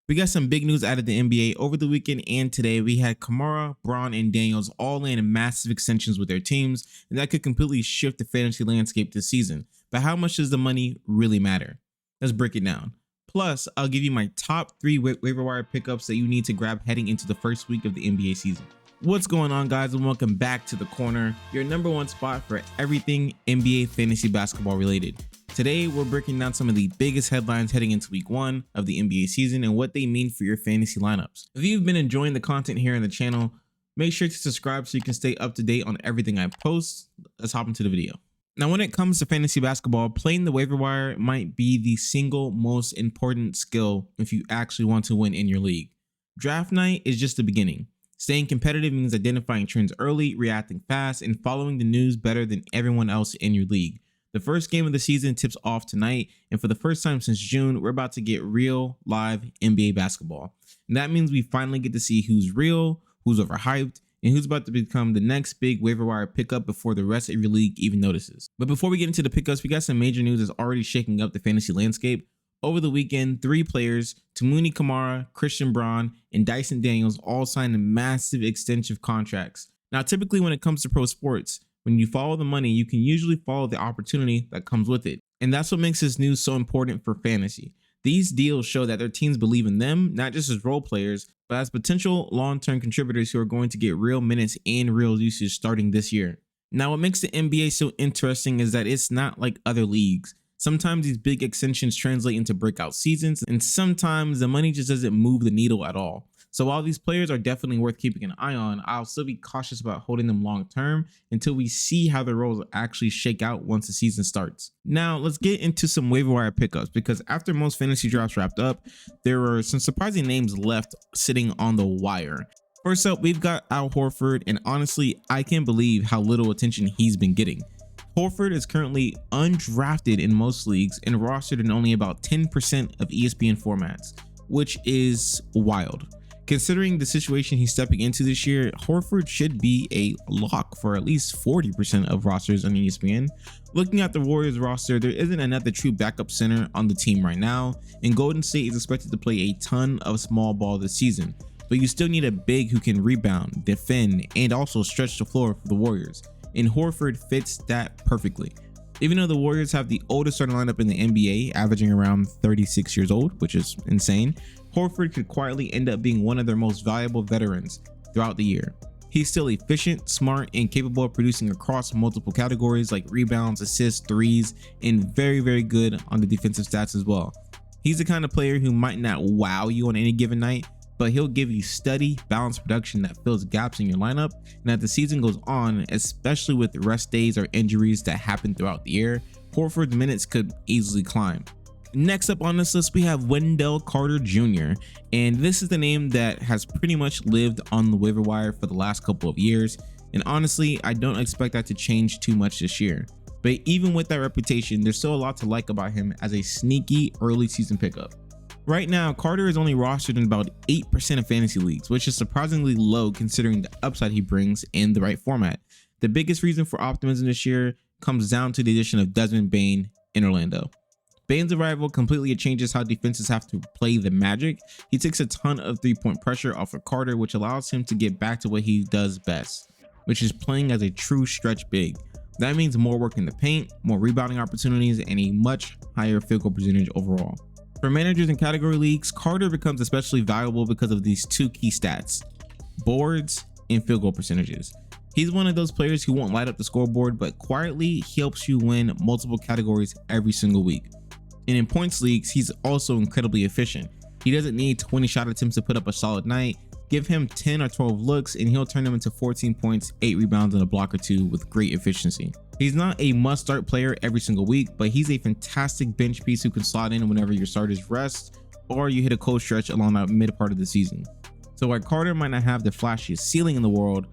We got some big news out of the NBA over the weekend and today. We had Kamara, Braun, and Daniels all in massive extensions with their teams, and that could completely shift the fantasy landscape this season. But how much does the money really matter? Let's break it down. Plus, I'll give you my top 3 waiver wire pickups that you need to grab heading into the first week of the NBA season. What's going on, guys, and welcome back to The Corner, your #1 spot for everything NBA fantasy basketball related. Today, we're breaking down some of the biggest headlines heading into week 1 of the NBA season and what they mean for your fantasy lineups. If you've been enjoying the content here on the channel, make sure to subscribe so you can stay up to date on everything I post. Let's hop into the video. Now, when it comes to fantasy basketball, playing the waiver wire might be the single most important skill if you actually want to win in your league. Draft night is just the beginning. Staying competitive means identifying trends early, reacting fast, and following the news better than everyone else in your league. The first game of the season tips off tonight, and for the first time since June, we're about to get real, live NBA basketball. And that means we finally get to see who's real, who's overhyped, and who's about to become the next big waiver wire pickup before the rest of your league even notices. But before we get into the pickups, we got some major news that's already shaking up the fantasy landscape. Over the weekend, 3 players, Tamuni Kamara, Christian Braun, and Dyson Daniels all signed massive extension contracts. Now, typically when it comes to pro sports, when you follow the money, you can usually follow the opportunity that comes with it. And that's what makes this news so important for fantasy. These deals show that their teams believe in them, not just as role players, but as potential long-term contributors who are going to get real minutes and real usage starting this year. Now, what makes the NBA so interesting is that it's not like other leagues. Sometimes these big extensions translate into breakout seasons, and sometimes the money just doesn't move the needle at all. So while these players are definitely worth keeping an eye on, I'll still be cautious about holding them long term until we see how their roles actually shake out once the season starts. Now, let's get into some waiver wire pickups, because after most fantasy drafts wrapped up, there were some surprising names left sitting on the wire. First up, we've got Al Horford, and honestly, I can't believe how little attention he's been getting. Horford is currently undrafted in most leagues and rostered in only about 10% of ESPN formats, which is wild. Considering the situation he's stepping into this year, Horford should be a lock for at least 40% of rosters on ESPN. Looking at the Warriors roster, there isn't another true backup center on the team right now, and Golden State is expected to play a ton of small ball this season. But you still need a big who can rebound, defend, and also stretch the floor for the Warriors, and Horford fits that perfectly. Even though the Warriors have the oldest starting lineup in the NBA, averaging around 36 years old, which is insane, Horford could quietly end up being one of their most valuable veterans throughout the year. He's still efficient, smart, and capable of producing across multiple categories like rebounds, assists, threes, and very good on the defensive stats as well. He's the kind of player who might not wow you on any given night, but he'll give you steady, balanced production that fills gaps in your lineup. And as the season goes on, especially with rest days or injuries that happen throughout the year, Horford's minutes could easily climb. Next up on this list, we have Wendell Carter Jr., and this is the name that has pretty much lived on the waiver wire for the last couple of years, and honestly, I don't expect that to change too much this year. But even with that reputation, there's still a lot to like about him as a sneaky early season pickup. Right now, Carter is only rostered in about 8% of fantasy leagues, which is surprisingly low considering the upside he brings in the right format. The biggest reason for optimism this year comes down to the addition of Desmond Bane in Orlando. Bane's arrival completely changes how defenses have to play the Magic. He takes a ton of 3-point pressure off of Carter, which allows him to get back to what he does best, which is playing as a true stretch big. That means more work in the paint, more rebounding opportunities, and a much higher field goal percentage overall. For managers in category leagues, Carter becomes especially valuable because of these 2 key stats: boards and field goal percentages. He's one of those players who won't light up the scoreboard, but quietly he helps you win multiple categories every single week. And in points leagues, he's also incredibly efficient. He doesn't need 20 shot attempts to put up a solid night. Give him 10 or 12 looks and he'll turn them into 14 points, 8 rebounds, and a block or 2 with great efficiency. He's not a must-start player every single week, but he's a fantastic bench piece who can slot in whenever your starters rest or you hit a cold stretch along the mid part of the season. So while Carter might not have the flashiest ceiling in the world,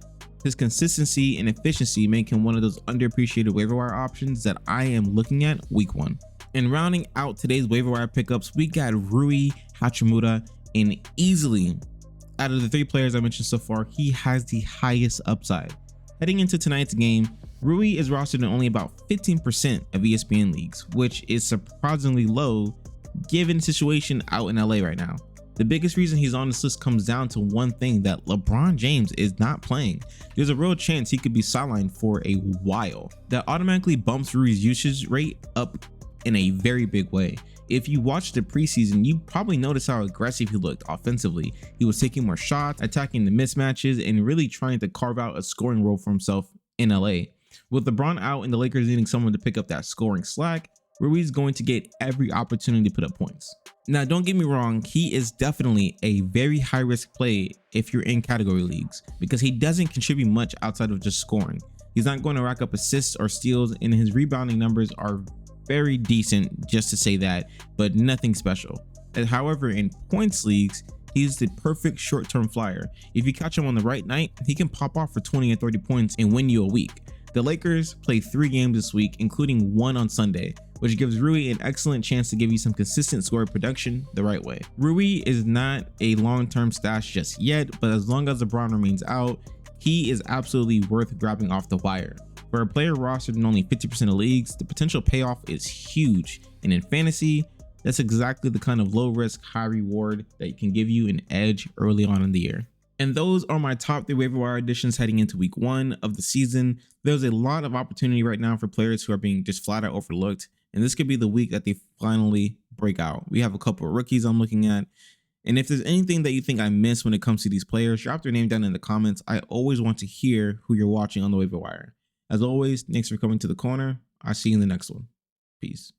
his consistency and efficiency make him one of those underappreciated waiver wire options that I am looking at week 1. And rounding out today's waiver wire pickups, we got Rui Hachimura, and easily out of the 3 players I mentioned so far, he has the highest upside. Heading into tonight's game, Rui is rostered in only about 15% of ESPN leagues, which is surprisingly low given the situation out in LA right now. The biggest reason he's on this list comes down to one thing, that LeBron James is not playing. There's a real chance he could be sidelined for a while. That automatically bumps Rui's usage rate up in a very big way. If you watched the preseason, you probably noticed how aggressive he looked offensively. He was taking more shots, attacking the mismatches, and really trying to carve out a scoring role for himself in LA. With LeBron out and the Lakers needing someone to pick up that scoring slack, Rui's going to get every opportunity to put up points. Now, don't get me wrong, he is definitely a very high risk play if you're in category leagues, because he doesn't contribute much outside of just scoring. He's not going to rack up assists or steals, and his rebounding numbers are very decent, just to say that, but nothing special. However, in points leagues, he's the perfect short-term flyer. If you catch him on the right night, he can pop off for 20 and 30 points and win you a week. The Lakers play 3 games this week, including one on Sunday, which gives Rui an excellent chance to give you some consistent scoring production the right way. Rui is not a long-term stash just yet, but as long as LeBron remains out, he is absolutely worth grabbing off the wire. For a player rostered in only 50% of leagues, the potential payoff is huge, and in fantasy, that's exactly the kind of low risk, high reward that can give you an edge early on in the year. And those are my top 3 waiver wire additions heading into week 1 of the season. There's a lot of opportunity right now for players who are being just flat out overlooked, and this could be the week that they finally break out. We have a couple of rookies I'm looking at, and if there's anything that you think I missed when it comes to these players, drop their name down in the comments. I always want to hear who you're watching on the waiver wire. As always, thanks for coming to the corner. I'll see you in the next one. Peace.